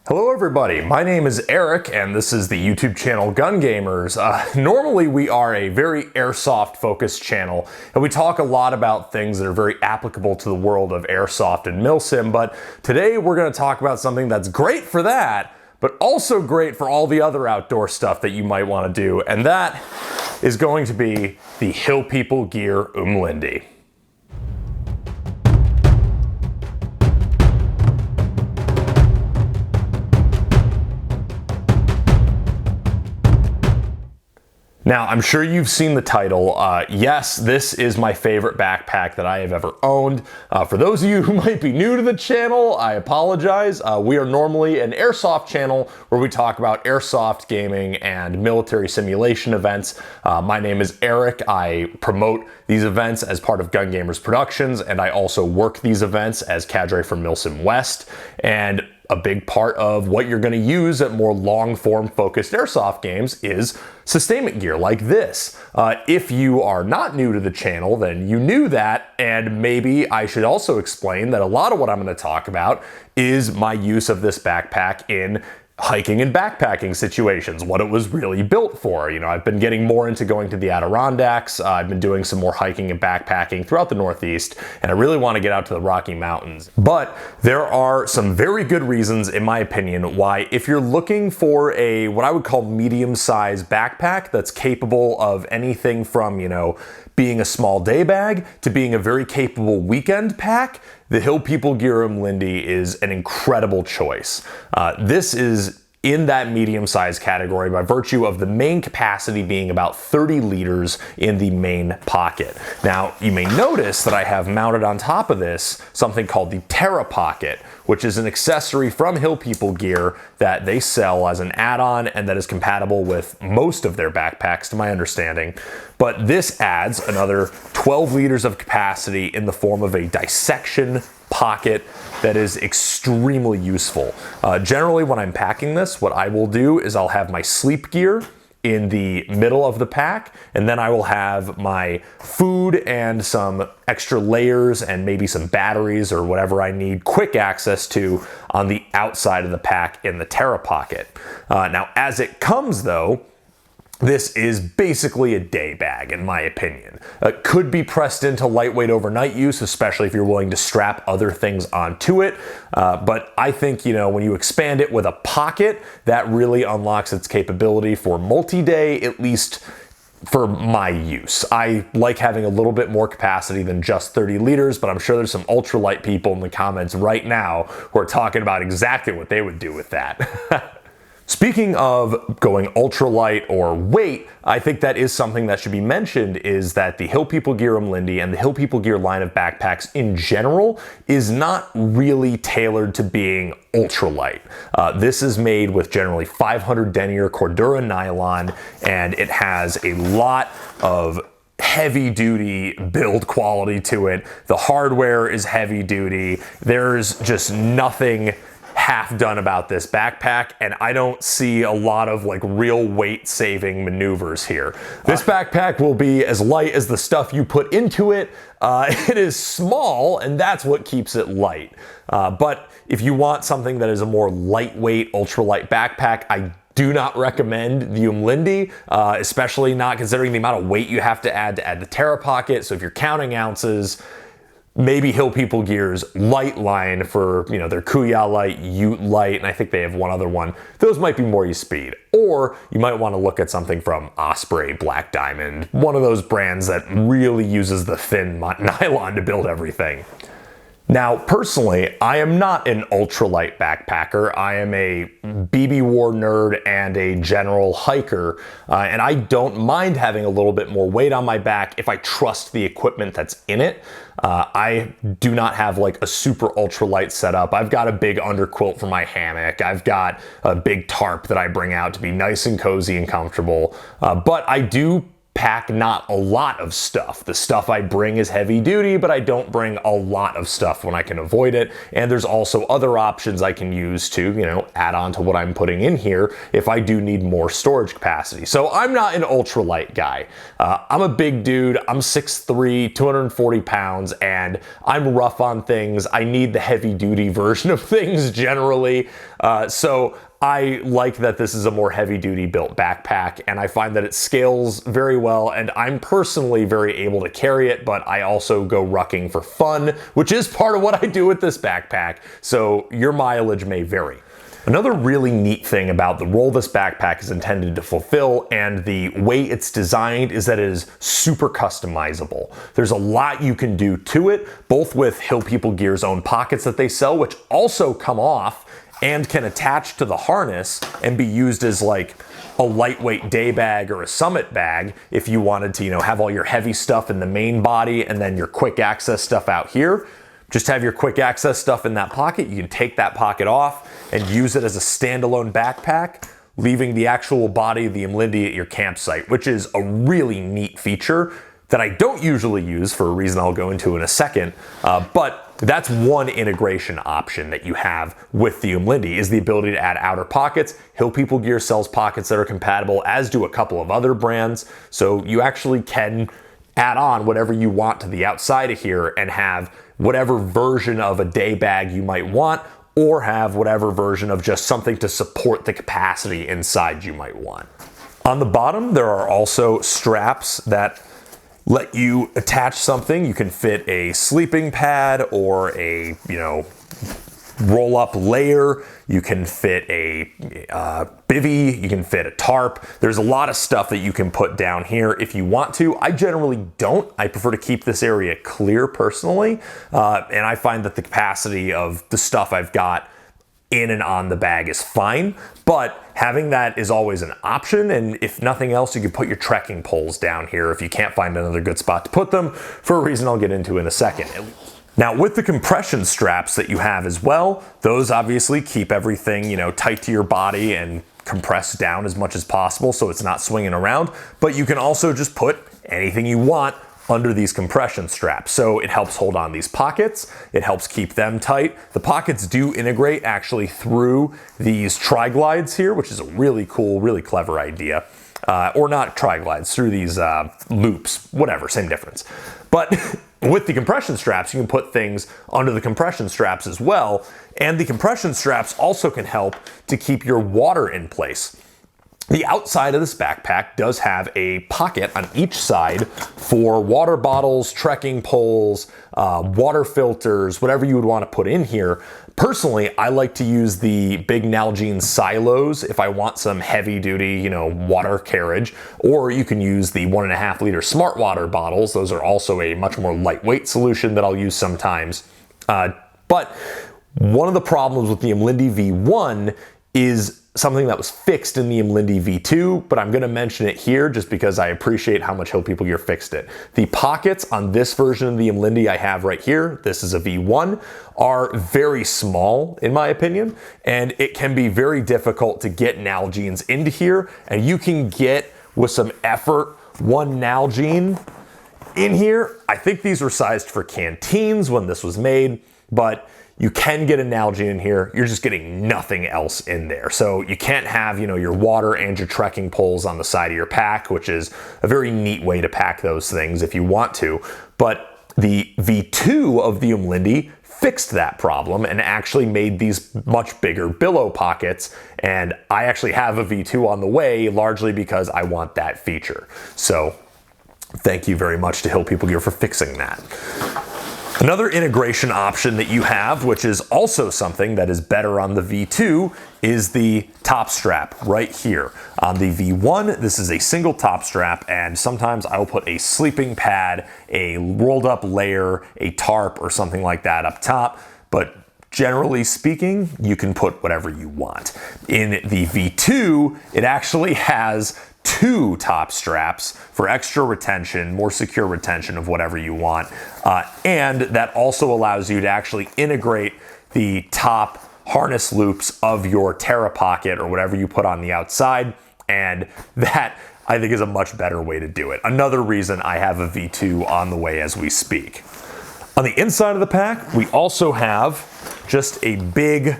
Hello everybody, my name is Eric and this is the YouTube channel Gun Gamers. Normally we are a very airsoft focused channel and we talk a lot about things that are very applicable to the world of airsoft and MilSim, but today we're going to talk about something that's great for that, but also great for all the other outdoor stuff that you might want to do, and that is going to be the Hill People Gear Umlindi. Now, I'm sure you've seen the title. Yes, this is my favorite backpack that I have ever owned. For those of you who might be new to the channel, I apologize. We are normally an airsoft channel where we talk about airsoft gaming and military simulation events. My name is Eric. I promote these events as part of Gun Gamers Productions, and I also work these events as cadre from MilSim West. And a big part of what you're going to use at more long-form focused airsoft games is sustainment gear like this. If you are not new to the channel, then you knew that, and maybe I should also explain that a lot of what I'm going to talk about is my use of this backpack in hiking and backpacking situations, what it was really built for. You know, I've been getting more into going to the Adirondacks. I've been doing some more hiking and backpacking throughout the Northeast, and I really want to get out to the Rocky Mountains. But there are some very good reasons, in my opinion, why if you're looking for a, what I would call medium-sized backpack that's capable of anything from, you know, being a small day bag to being a very capable weekend pack, the Hill People Gear Umlindi is an incredible choice. This is in that medium-sized category by virtue of the main capacity being about 30 liters in the main pocket. Now, you may notice that I have mounted on top of this something called the Terra Pocket, which is an accessory from Hill People Gear that they sell as an add-on and that is compatible with most of their backpacks, to my understanding. But this adds another 12 liters of capacity in the form of a dissection pocket that is extremely useful. Generally, when I'm packing this, what I will do is I'll have my sleep gear in the middle of the pack, and then I will have my food and some extra layers and maybe some batteries or whatever I need quick access to on the outside of the pack in the Terra Pocket. Now, as it comes though, this is basically a day bag, in my opinion. It could be pressed into lightweight overnight use, especially if you're willing to strap other things onto it. But I think, you know, when you expand it with a pocket, that really unlocks its capability for multi-day, at least for my use. I like having a little bit more capacity than just 30 liters, but I'm sure there's some ultralight people in the comments right now who are talking about exactly what they would do with that. Speaking of going ultralight or weight, I think that is something that should be mentioned, is that the Hill People Gear Umlindi and the Hill People Gear line of backpacks in general is not really tailored to being ultralight. This is made with generally 500 denier Cordura nylon, and it has a lot of heavy duty build quality to it. The hardware is heavy duty. There's just nothing half done about this backpack, and I don't see a lot of like real weight saving maneuvers here. This backpack will be as light as the stuff you put into it. It is small, and that's what keeps it light. But if you want something that is a more lightweight, ultralight backpack, I do not recommend the Umlindi, especially not considering the amount of weight you have to add the Terra Pocket. So if you're counting ounces, maybe Hill People Gear's light line for, you know, their Kuya light, Ute light, and I think they have one other one. Those might be more your speed. Or you might want to look at something from Osprey, Black Diamond, one of those brands that really uses the thin nylon to build everything. Now, personally, I am not an ultralight backpacker. I am a BB war nerd and a general hiker, and I don't mind having a little bit more weight on my back if I trust the equipment that's in it. I do not have like a super ultralight setup. I've got a big underquilt for my hammock. I've got a big tarp that I bring out to be nice and cozy and comfortable, but I do pack not a lot of stuff. The stuff I bring is heavy duty, but I don't bring a lot of stuff when I can avoid it. And there's also other options I can use to, you know, add on to what I'm putting in here if I do need more storage capacity. So I'm not an ultralight guy. I'm a big dude. I'm 6'3", 240 pounds, and I'm rough on things. I need the heavy duty version of things generally. So I like that this is a more heavy-duty built backpack, and I find that it scales very well, and I'm personally very able to carry it, but I also go rucking for fun, which is part of what I do with this backpack, so your mileage may vary. Another really neat thing about the role this backpack is intended to fulfill and the way it's designed is that it is super customizable. There's a lot you can do to it, both with Hill People Gear's own pockets that they sell, which also come off and can attach to the harness and be used as like a lightweight day bag or a summit bag if you wanted to, you know, have all your heavy stuff in the main body and then your quick access stuff out here. Just have your quick access stuff in that pocket. You can take that pocket off and use it as a standalone backpack, leaving the actual body of the Umlindi at your campsite, which is a really neat feature that I don't usually use for a reason I'll go into in a second, but that's one integration option that you have with the Umlindi is the ability to add outer pockets. Hill People Gear sells pockets that are compatible, as do a couple of other brands, so you actually can add on whatever you want to the outside of here and have whatever version of a day bag you might want, or have whatever version of just something to support the capacity inside you might want. On the bottom, there are also straps that let you attach something. You can fit a sleeping pad or a, you know, roll up layer. You can fit a bivvy, you can fit a tarp. There's a lot of stuff that you can put down here if you want to. I generally don't. I prefer to keep this area clear personally. And I find that the capacity of the stuff I've got in and on the bag is fine, but having that is always an option, and if nothing else, you can put your trekking poles down here if you can't find another good spot to put them, for a reason I'll get into in a second. Now, with the compression straps that you have as well, those obviously keep everything, you know, tight to your body and compressed down as much as possible so it's not swinging around, but you can also just put anything you want under these compression straps. So it helps hold on these pockets, it helps keep them tight. The pockets do integrate actually through these tri-glides here, which is a really cool, really clever idea. Or not tri-glides, through these loops, whatever, same difference. But with the compression straps, you can put things under the compression straps as well, and the compression straps also can help to keep your water in place. The outside of this backpack does have a pocket on each side for water bottles, trekking poles, water filters, whatever you would want to put in here. Personally, I like to use the big Nalgene silos if I want some heavy duty, you know, water carriage, or you can use the 1.5 liter smart water bottles. Those are also a much more lightweight solution that I'll use sometimes. But one of the problems with the Umlindi V1 is something that was fixed in the Umlindi V2, but I'm gonna mention it here just because I appreciate how much Hill People Gear fixed it. The pockets on this version of the Umlindi I have right here, this is a V1, are very small in my opinion, and it can be very difficult to get Nalgenes into here, and you can get, with some effort, one Nalgene in here. I think these were sized for canteens when this was made, but you can get a Nalgene in here, you're just getting nothing else in there. So you can't have, you know, your water and your trekking poles on the side of your pack, which is a very neat way to pack those things if you want to. But the V2 of the Umlindi fixed that problem and actually made these much bigger billow pockets. And I actually have a V2 on the way, largely because I want that feature. So thank you very much to Hill People Gear for fixing that. Another integration option that you have, which is also something that is better on the V2, is the top strap right here. On the V1, this is a single top strap, and sometimes I'll put a sleeping pad, a rolled up layer, a tarp, or something like that up top, but generally speaking, you can put whatever you want. In the V2, it actually has 2 top straps for extra retention, more secure retention of whatever you want. And that also allows you to actually integrate the top harness loops of your Terra Pocket or whatever you put on the outside. And that I think is a much better way to do it. Another reason I have a V2 on the way as we speak. On the inside of the pack, we also have just a big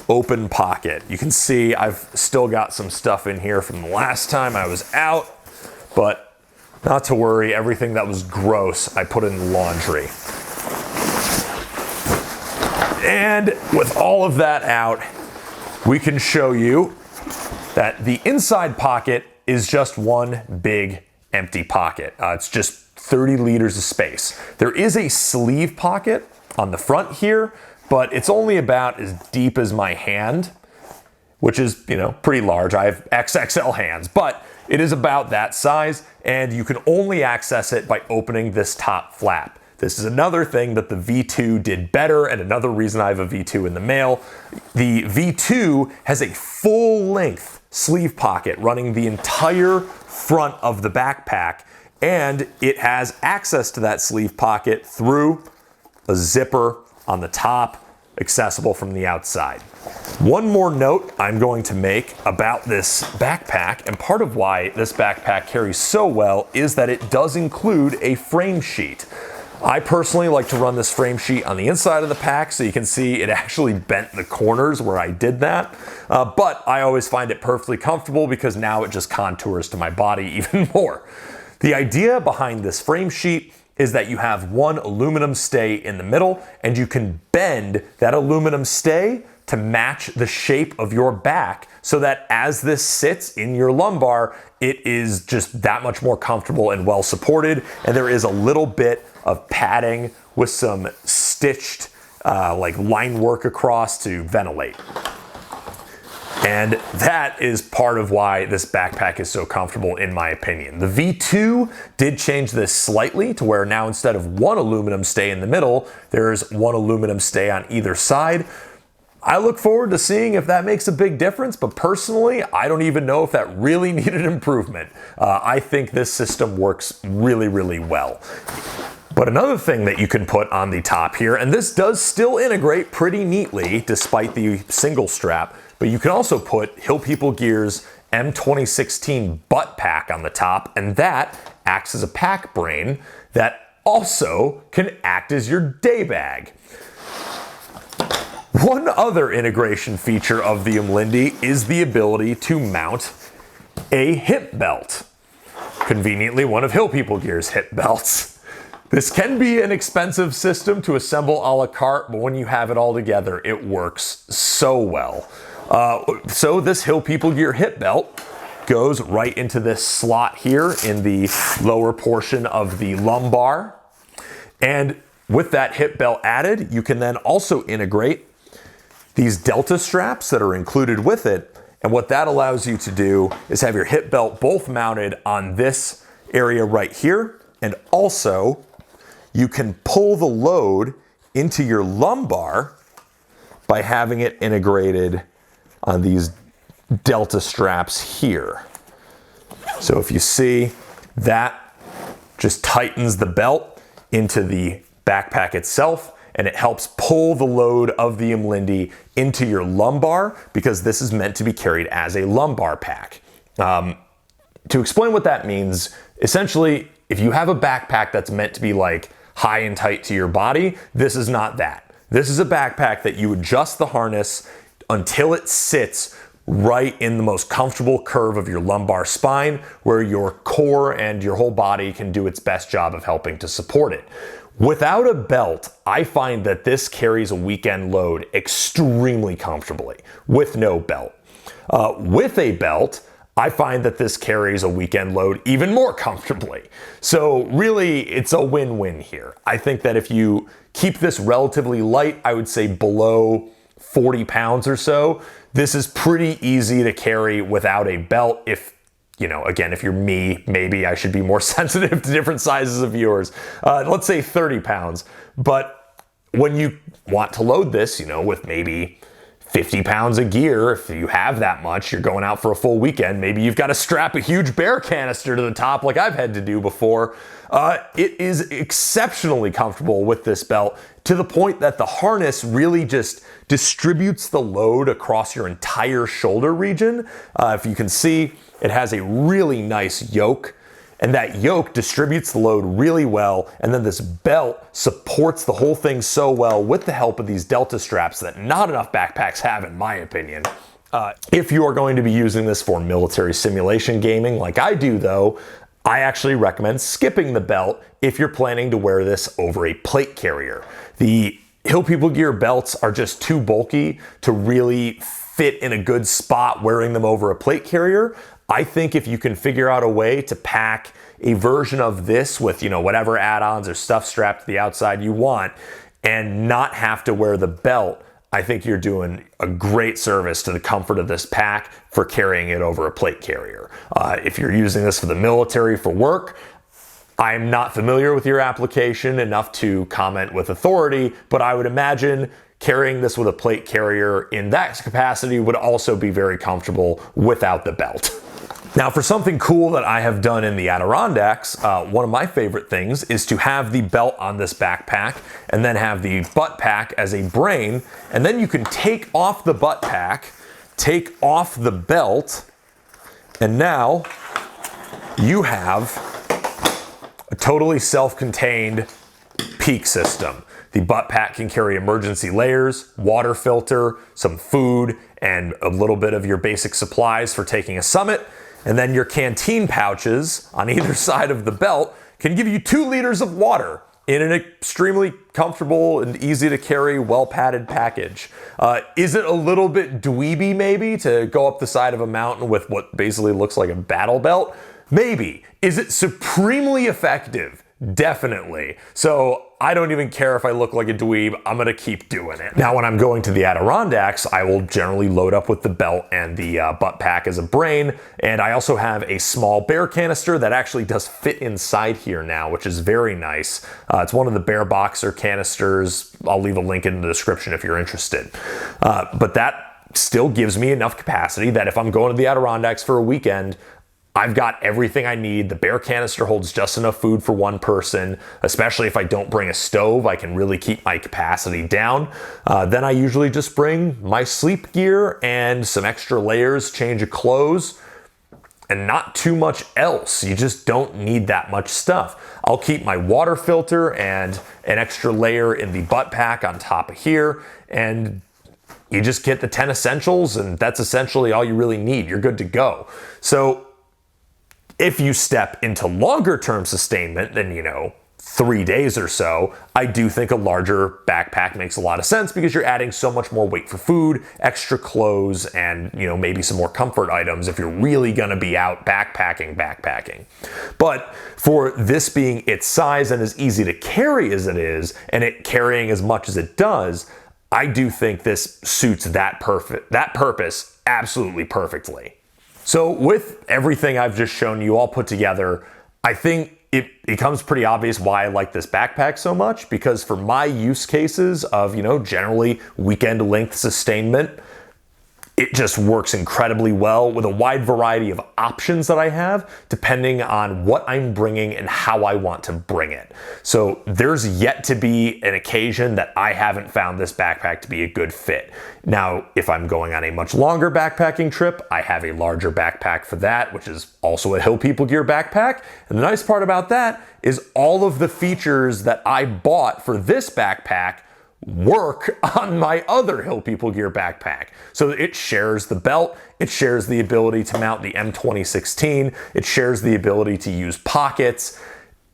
open pocket. You can see I've still got some stuff in here from the last time I was out, but not to worry, everything that was gross I put in the laundry. And with all of that out, we can show you that the inside pocket is just one big empty pocket. It's just 30 liters of space. There is a sleeve pocket on the front here, but it's only about as deep as my hand, which is, you know, pretty large. I have XXL hands, but it is about that size, and you can only access it by opening this top flap. This is another thing that the V2 did better, and another reason I have a V2 in the mail. The V2 has a full-length sleeve pocket running the entire front of the backpack, and it has access to that sleeve pocket through a zipper on the top, accessible from the outside. One more note I'm going to make about this backpack, and part of why this backpack carries so well is that it does include a frame sheet. I personally like to run this frame sheet on the inside of the pack, so you can see it actually bent the corners where I did that. But I always find it perfectly comfortable because now it just contours to my body even more. The idea behind this frame sheet is that you have one aluminum stay in the middle, and you can bend that aluminum stay to match the shape of your back so that as this sits in your lumbar, it is just that much more comfortable and well supported. And there is a little bit of padding with some stitched like line work across to ventilate. And that is part of why this backpack is so comfortable, in my opinion. The V2 did change this slightly to where now instead of one aluminum stay in the middle, there's one aluminum stay on either side. I look forward to seeing if that makes a big difference, but personally, I don't even know if that really needed improvement. I think this system works really, really well. But another thing that you can put on the top here, and this does still integrate pretty neatly despite the single strap, but you can also put Hill People Gear's M2016 butt pack on the top, and that acts as a pack brain that also can act as your day bag. One other integration feature of the Umlindi is the ability to mount a hip belt. Conveniently, one of Hill People Gear's hip belts. This can be an expensive system to assemble a la carte, but when you have it all together, it works so well. So this Hill People Gear hip belt goes right into this slot here in the lower portion of the lumbar. And with that hip belt added, you can then also integrate these delta straps that are included with it. And what that allows you to do is have your hip belt both mounted on this area right here, and also you can pull the load into your lumbar by having it integrated on these delta straps here. So if you see, that just tightens the belt into the backpack itself, and it helps pull the load of the Umlindi into your lumbar because this is meant to be carried as a lumbar pack. To explain what that means, essentially, if you have a backpack that's meant to be like high and tight to your body, this is not that. This is a backpack that you adjust the harness until it sits right in the most comfortable curve of your lumbar spine, where your core and your whole body can do its best job of helping to support it. Without a belt, I find that this carries a weekend load extremely comfortably with no belt. With a belt, I find that this carries a weekend load even more comfortably. So really, it's a win-win here. I think that if you keep this relatively light, I would say below 40 pounds or so, this is pretty easy to carry without a belt. If, you know, again, if you're me, maybe I should be more sensitive to different sizes of yours. Let's say 30 pounds. But when you want to load this, you know, with maybe 50 pounds of gear. If you have that much, you're going out for a full weekend. Maybe you've got to strap a huge bear canister to the top like I've had to do before. It is exceptionally comfortable with this belt, to the point that the harness really just distributes the load across your entire shoulder region. If you can see, it has a really nice yoke, and that yoke distributes the load really well, and then this belt supports the whole thing so well with the help of these delta straps that not enough backpacks have, in my opinion. If you are going to be using this for military simulation gaming like I do though, I actually recommend skipping the belt if you're planning to wear this over a plate carrier. The Hill People Gear belts are just too bulky to really fit in a good spot wearing them over a plate carrier. I think if you can figure out a way to pack a version of this with, whatever add-ons or stuff strapped to the outside you want and not have to wear the belt, I think you're doing a great service to the comfort of this pack for carrying it over a plate carrier. If you're using this for the military for work, I'm not familiar with your application enough to comment with authority, but I would imagine carrying this with a plate carrier in that capacity would also be very comfortable without the belt. Now, for something cool that I have done in the Adirondacks, one of my favorite things is to have the belt on this backpack and then have the butt pack as a brain, and then you can take off the butt pack, take off the belt, and now you have a totally self-contained peak system. The butt pack can carry emergency layers, water filter, some food, and a little bit of your basic supplies for taking a summit. And then your canteen pouches on either side of the belt can give you 2 liters of water in an extremely comfortable and easy to carry, well padded package. Is it a little bit dweeby maybe to go up the side of a mountain with what basically looks like a battle belt? Maybe. Is it supremely effective? Definitely. So I don't even care if I look like a dweeb, I'm gonna keep doing it. Now when I'm going to the Adirondacks, I will generally load up with the belt and the butt pack as a brain, and I also have a small bear canister that actually does fit inside here now, which is very nice. It's one of the Bear Boxer canisters. I'll leave a link in the description if you're interested. But that still gives me enough capacity that if I'm going to the Adirondacks for a weekend, I've got everything I need. The bear canister holds just enough food for one person, especially if I don't bring a stove. I can really keep my capacity down. Then I usually just bring my sleep gear and some extra layers, change of clothes, and not too much else. You just don't need that much stuff. I'll keep my water filter and an extra layer in the butt pack on top of here, and you just get the 10 essentials, and that's essentially all you really need. You're good to go. So if you step into longer term sustainment than, 3 days or so, I do think a larger backpack makes a lot of sense because you're adding so much more weight for food, extra clothes, and, maybe some more comfort items if you're really gonna be out backpacking. But for this being its size and as easy to carry as it is, and it carrying as much as it does, I do think this suits that purpose absolutely perfectly. So with everything I've just shown you all put together, I think it becomes pretty obvious why I like this backpack so much, because for my use cases of, generally weekend length sustainment, it just works incredibly well with a wide variety of options that I have depending on what I'm bringing and how I want to bring it. So there's yet to be an occasion that I haven't found this backpack to be a good fit. Now, if I'm going on a much longer backpacking trip, I have a larger backpack for that, which is also a Hill People Gear backpack. And the nice part about that is all of the features that I bought for this backpack work on my other Hill People Gear backpack. So it shares the belt, it shares the ability to mount the M2016, it shares the ability to use pockets.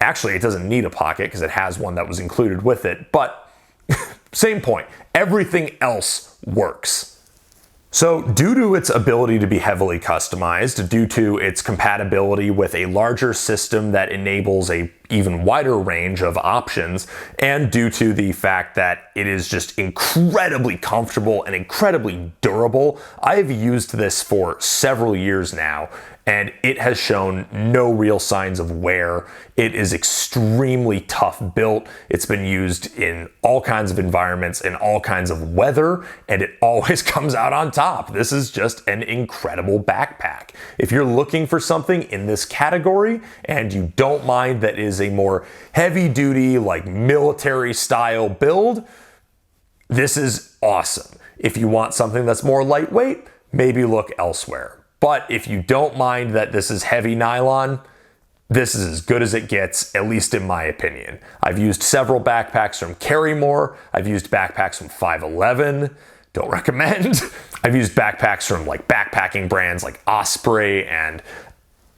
Actually, it doesn't need a pocket because it has one that was included with it, but same point. Everything else works. So due to its ability to be heavily customized, due to its compatibility with a larger system that enables a even wider range of options, and due to the fact that it is just incredibly comfortable and incredibly durable. I have used this for several years now, and it has shown no real signs of wear. It is extremely tough built. It's been used in all kinds of environments, in all kinds of weather, and it always comes out on top. This is just an incredible backpack. If you're looking for something in this category and you don't mind that is a more heavy duty, like military style build, this is awesome. If you want something that's more lightweight, maybe look elsewhere. But if you don't mind that this is heavy nylon, this is as good as it gets, at least in my opinion. I've used several backpacks from Carrymore. I've used backpacks from 511. Don't recommend. I've used backpacks from like backpacking brands like Osprey, and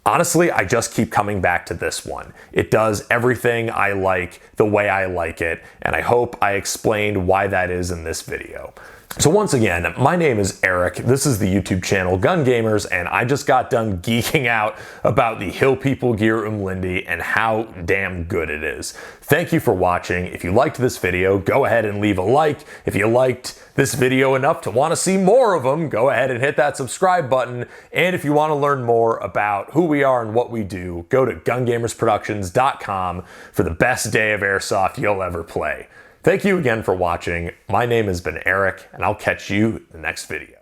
honestly, I just keep coming back to this one. It does everything I like the way I like it, and I hope I explained why that is in this video. So once again, my name is Eric. This is the YouTube channel Gun Gamers, and I just got done geeking out about the Hill People Gear Umlindi and how damn good it is. Thank you for watching. If you liked this video, go ahead and leave a like. If you liked this video enough to want to see more of them, go ahead and hit that subscribe button. And if you want to learn more about who we are and what we do, go to gungamersproductions.com for the best day of airsoft you'll ever play. Thank you again for watching. My name has been Eric, and I'll catch you in the next video.